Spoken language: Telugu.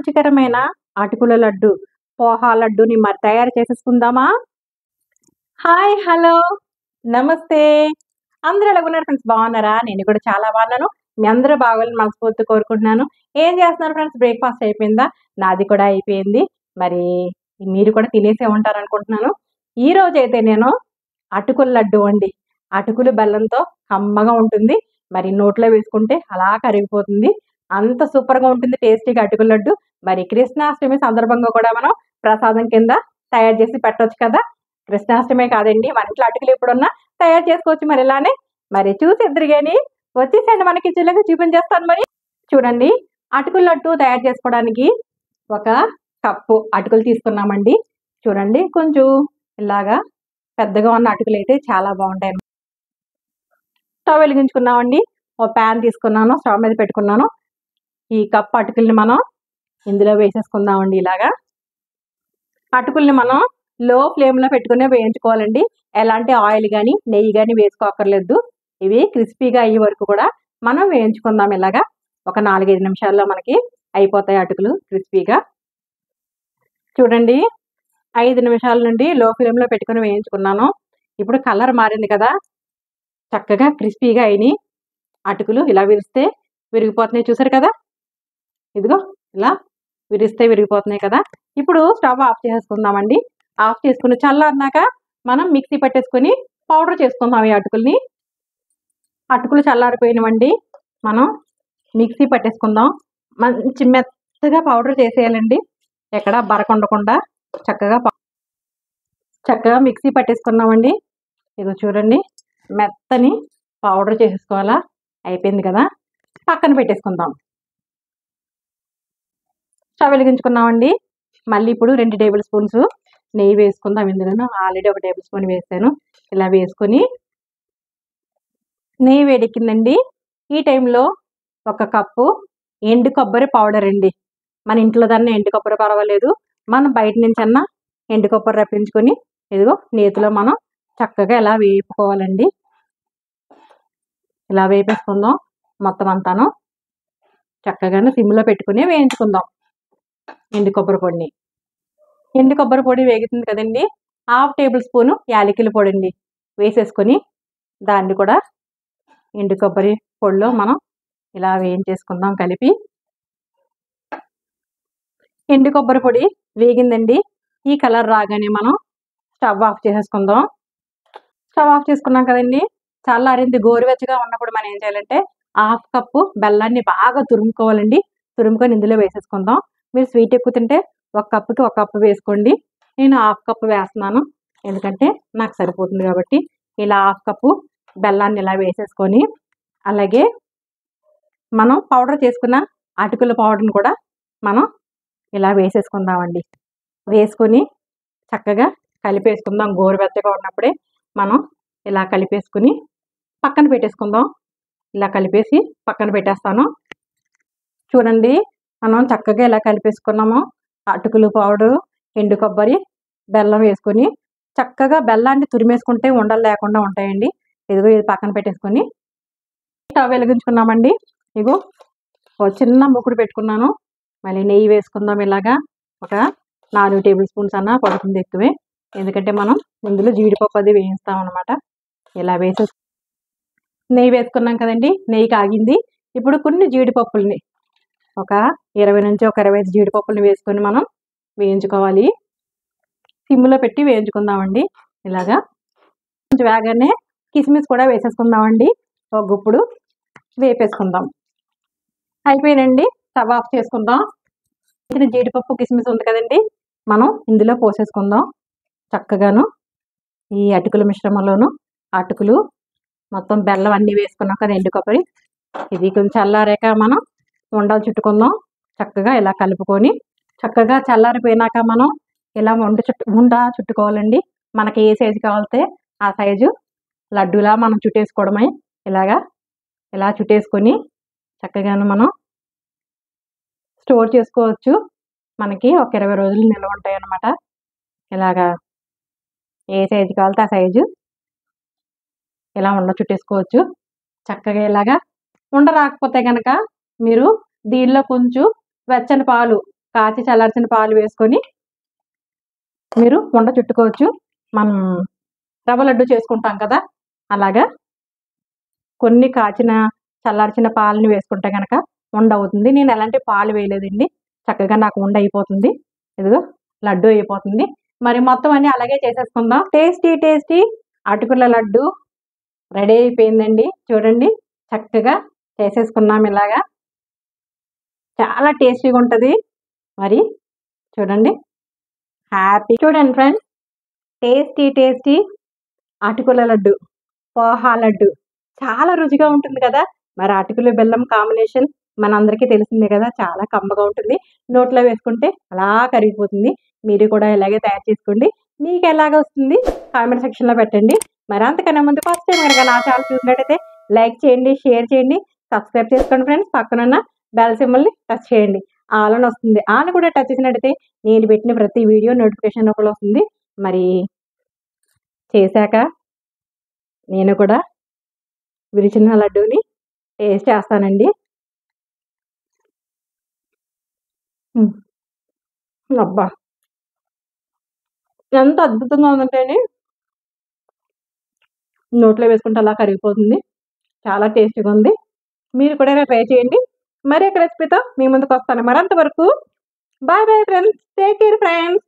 రుచికరమైన అటుకుల లడ్డు, పోహా లడ్డూని మరి తయారు చేసేసుకుందామా? హాయ్! హలో! నమస్తే! అందరూ ఎలాగున్నారు ఫ్రెండ్స్, బాగున్నారా? నేను కూడా చాలా బాగున్నాను. మీ అందరూ బాగోవాలని మనస్ఫూర్తిగా కోరుకుంటున్నాను. ఏం చేస్తున్నారు ఫ్రెండ్స్? బ్రేక్‌ఫాస్ట్ అయిపోయిందా? నాది కూడా అయిపోయింది. మరి మీరు కూడా తినేసే ఉంటారనుకుంటున్నాను. ఈరోజైతే నేను అటుకుల లడ్డు అండి. అటుకులు బెల్లంతో కమ్మగా ఉంటుంది. మరి నోట్లో వేసుకుంటే అలా కరిగిపోతుంది. అంత సూపర్‌గా ఉంటుంది టేస్టీగా అటుకుల లడ్డు. మరి కృష్ణాష్టమి సందర్భంగా కూడా మనం ప్రసాదం కింద తయారు చేసి పెట్టొచ్చు కదా! కృష్ణాష్టమే కాదండి, మన ఇంట్లో అటుకులు ఎప్పుడున్నా తయారు చేసుకోవచ్చు మరి ఇలానే. మరి చూసేద్దురు గాని, వచ్చేసేయండి మన కిచెన్‌లోకి చూపించేస్తాను మరి. చూడండి, అటుకుల లడ్డు తయారు చేసుకోవడానికి ఒక కప్పు అటుకులు తీసుకున్నామండి. చూడండి, కొంచెం ఇలాగా పెద్దగా ఉన్న అటుకులైతే చాలా బాగుంటాయి. స్టవ్ వెలిగించుకున్నామండి. ఒక ప్యాన్ తీసుకున్నాను, స్టవ్ మీద పెట్టుకున్నాను. ఈ కప్పు అటుకుల్ని మనం ఇందులో వేసేసుకుందామండి. ఇలాగా అటుకుల్ని మనం లో ఫ్లేమ్‌లో పెట్టుకునే వేయించుకోవాలండి. ఎలాంటి ఆయిల్ గాని, నెయ్యి గాని వేసుకోక్కర్లేదు. ఇవి క్రిస్పీగా అయ్యే వరకు కూడా మనం వేయించుకుందాం ఇలాగా. ఒక 4, 5 నిమిషాల్లో మనకి అయిపోతాయి అటుకులు క్రిస్పీగా. చూడండి, 5 నిమిషాల నుండి లో ఫ్లేమ్‌లో పెట్టుకొని వేయించుకున్నాను. ఇప్పుడు కలర్ మారింది కదా! చక్కగా క్రిస్పీగా అయినాయి. అటుకులు ఇలా విరిగిపోతున్నాయి చూసారు కదా! ఇదిగో ఇలా విరిస్తే విరిగిపోతున్నాయి కదా! ఇప్పుడు స్టవ్ ఆఫ్ చేసేసుకుందామండి. ఆఫ్ చేసుకుని చల్లారినాక మనం మిక్సీ పట్టేసుకొని పౌడర్ చేసుకుందాం ఈ అటుకుల్ని. అటుకులు చల్లారిపోయినవండి. మనం మిక్సీ పట్టేసుకుందాం. మంచి మెత్తగా పౌడర్ చేసేయాలండి. ఎక్కడ బరకుండకుండా చక్కగా మిక్సీ పట్టేసుకున్నామండి. ఇదిగో చూడండి, మెత్తని పౌడర్ చేసేసుకోవాలా. అయిపోయింది కదా! పక్కన పెట్టేసుకుందాం. స్టవ్ వెలిగించుకున్నామండి. మళ్ళీ ఇప్పుడు 2 టేబుల్ స్పూన్స్ నెయ్యి వేసుకుందాం. ఇందులోను ఆల్రెడీ 1 టేబుల్ స్పూన్ వేసాను. ఇలా వేసుకొని నెయ్యి వేడెక్కిందండి. ఈ టైంలో ఒక కప్పు ఎండు కొబ్బరి పౌడర్ అండి. మన ఇంట్లో దాన్ని ఎండు కొబ్బరి పర్వాలేదు, మనం బయట నుంచి అన్నా ఎండు కొబ్బరి రప్పించుకొని ఇదిగో నేతిలో మనం చక్కగా ఇలా వేపుకోవాలండి. ఇలా వేపేసుకుందాం మొత్తం అంతాను. చక్కగాను సిమ్లో పెట్టుకుని వేయించుకుందాం ఎండు కొబ్బరి పొడిని. ఎండు కొబ్బరి పొడి వేగుతుంది కదండి, 1/2 టేబుల్ స్పూను యాలకుల పొడి అండి వేసేసుకొని దాన్ని కూడా ఎండు కొబ్బరి పొడిలో మనం ఇలా వేయించేసుకుందాం కలిపి. ఎండు కొబ్బరి పొడి వేగిందండి. ఈ కలర్ రాగానే మనం స్టవ్ ఆఫ్ చేసేసుకుందాం. స్టవ్ ఆఫ్ చేసుకున్నాం కదండి, చల్లారింది. గోరువెచ్చగా ఉన్నప్పుడు మనం ఏం చేయాలంటే 1/2 కప్పు బెల్లాన్ని బాగా తురుముకోవాలండి. తురుముకొని ఇందులో వేసేసుకుందాం. మీరు స్వీట్ ఎక్కువ తింటే 1 కప్పుకి 1 కప్పు వేసుకోండి. నేను 1/2 కప్పు వేస్తున్నాను, ఎందుకంటే నాకు సరిపోతుంది కాబట్టి. ఇలా 1/2 కప్పు బెల్లాన్ని ఇలా వేసేసుకొని, అలాగే మనం పౌడర్ చేసుకున్న అటుకుల పౌడర్ని కూడా మనం ఇలా వేసేసుకుందామండి. వేసుకొని చక్కగా కలిపేసుకుందాం. గోరువెచ్చగా ఉన్నప్పుడే మనం ఇలా కలిపేసుకుని పక్కన పెట్టేసుకుందాం. ఇలా కలిపేసి పక్కన పెట్టేస్తాను. చూడండి, మనం చక్కగా ఇలా కలిపేసుకున్నాము. అటుకులు పౌడరు, ఎండు కొబ్బరి, బెల్లం వేసుకొని చక్కగా బెల్లాన్ని తురిమేసుకుంటే ఉండలు లేకుండా ఉంటాయండి. ఇదిగో ఇది పక్కన పెట్టేసుకొని స్టవ్ వెలిగించుకున్నామండి. ఇగో ఒక చిన్న మూకుడు పెట్టుకున్నాను. మళ్ళీ నెయ్యి వేసుకుందాం. ఇలాగా ఒక 4 టేబుల్ స్పూన్స్ అన్నా పడుతుంది, ఎక్కువే, ఎందుకంటే మనం ఇందులో జీడిపప్పు అది వేయిస్తాం అనమాట. ఇలా నెయ్యి వేసుకున్నాం కదండి, నెయ్యి కాగింది. ఇప్పుడు కొన్ని జీడిపప్పుల్ని ఒక 20 నుంచి ఒక 25 జీడిపప్పుల్ని వేసుకొని మనం వేయించుకోవాలి. సిమ్లో పెట్టి వేయించుకుందామండి. ఇలాగా కొంచెం వేగానే కిస్మిస్ కూడా వేసేసుకుందామండి. ఒక గుప్పుడు వేపేసుకుందాం. అయిపోయినండి, స్టవ్ ఆఫ్ చేసుకుందాం. ఇక్కడ జీడిపప్పు కిస్మిస్ ఉంది కదండి, మనం ఇందులో పోసేసుకుందాం. చక్కగాను ఈ అటుకుల మిశ్రమంలోను అటుకులు మొత్తం బెల్లం అన్నీ వేసుకున్నాం కదా, ఎండు కొబ్బరి, ఇది కొంచెం చల్లారాక మనం ఉండలు చుట్టుకుందాం. చక్కగా ఇలా కలుపుకొని చక్కగా చల్లారిపోయినాక మనం ఇలా ఉండ చుట్టుకోవాలండి. మనకి ఏ సైజు కావాలితే ఆ సైజు లడ్డూలా మనం చుట్టేసుకోవడమే. ఇలా చుట్టేసుకొని చక్కగాను మనం స్టోర్ చేసుకోవచ్చు. మనకి ఒక 20 రోజులు నిల్వ ఉంటాయి అన్నమాట. ఇలాగా ఏ సైజు కావాలితే ఆ సైజు ఇలా ఉండ చుట్టేసుకోవచ్చు. చక్కగా ఇలాగా ఉండ రాకపోతే కనుక మీరు దీనిలో కొంచెం వెచ్చని పాలు కాచి చల్లార్చిన పాలు వేసుకొని మీరు ఉండ చుట్టుకోవచ్చు. మనం రవ్వ లడ్డు చేసుకుంటాం కదా, అలాగా కొన్ని కాచిన చల్లార్చిన పాలని వేసుకుంటే కనుక ఉండ అవుతుంది. నేను ఎలాంటి పాలు వేయలేదండి, చక్కగా నాకు ఉండ అయిపోతుంది. ఇదిగో లడ్డు అయిపోతుంది. మరి మొత్తం అన్ని అలాగే చేసేసుకుందాం. టేస్టీ టేస్టీ అటుకుల లడ్డు రెడీ అయిపోయిందండి. చూడండి, చక్కగా చేసేసుకున్నాం. ఇలాగా చాలా టేస్టీగా ఉంటుంది. మరి చూడండి, హ్యాపీ. చూడండి ఫ్రెండ్స్, టేస్టీ టేస్టీ అటుకుల లడ్డు, పోహా లడ్డు చాలా రుచిగా ఉంటుంది కదా. మరి అటుకులు బెల్లం కాంబినేషన్ మనందరికీ తెలిసిందే కదా, చాలా కమ్మగా ఉంటుంది. నోట్లో వేసుకుంటే అలా కరిగిపోతుంది. మీరు కూడా ఇలాగే తయారు చేసుకోండి. మీకు ఎలాగ వస్తుంది కామెంట్ సెక్షన్లో పెట్టండి. మరి అంతకన్నా ముందు ఫస్ట్ టైం కనుక నా ఛానల్ చూసినట్టయితే లైక్ చేయండి, షేర్ చేయండి, సబ్స్క్రైబ్ చేసుకోండి ఫ్రెండ్స్. పక్కనున్న బెల్ సింబల్ని టచ్ చేయండి. ఆల్ అని వస్తుంది. ఆల్ కూడా టచ్ చేసినట్టయితే నేను పెట్టిన ప్రతి వీడియో నోటిఫికేషన్ రూపంలో వస్తుంది. మరి చేశాక నేను కూడా విరిచిన లడ్డూని టేస్ట్ చేస్తానండి. అబ్బా, ఎంత అద్భుతంగా ఉందంటే నోట్లో వేసుకుంటే అలా కరిగిపోతుంది. చాలా టేస్టీగా ఉంది. మీరు కూడా ఇలా ట్రై చేయండి. మరి ఒక రెసిపీతో మీ ముందుకు వస్తాను. మరి అంతవరకు bye bye friends. Take care friends.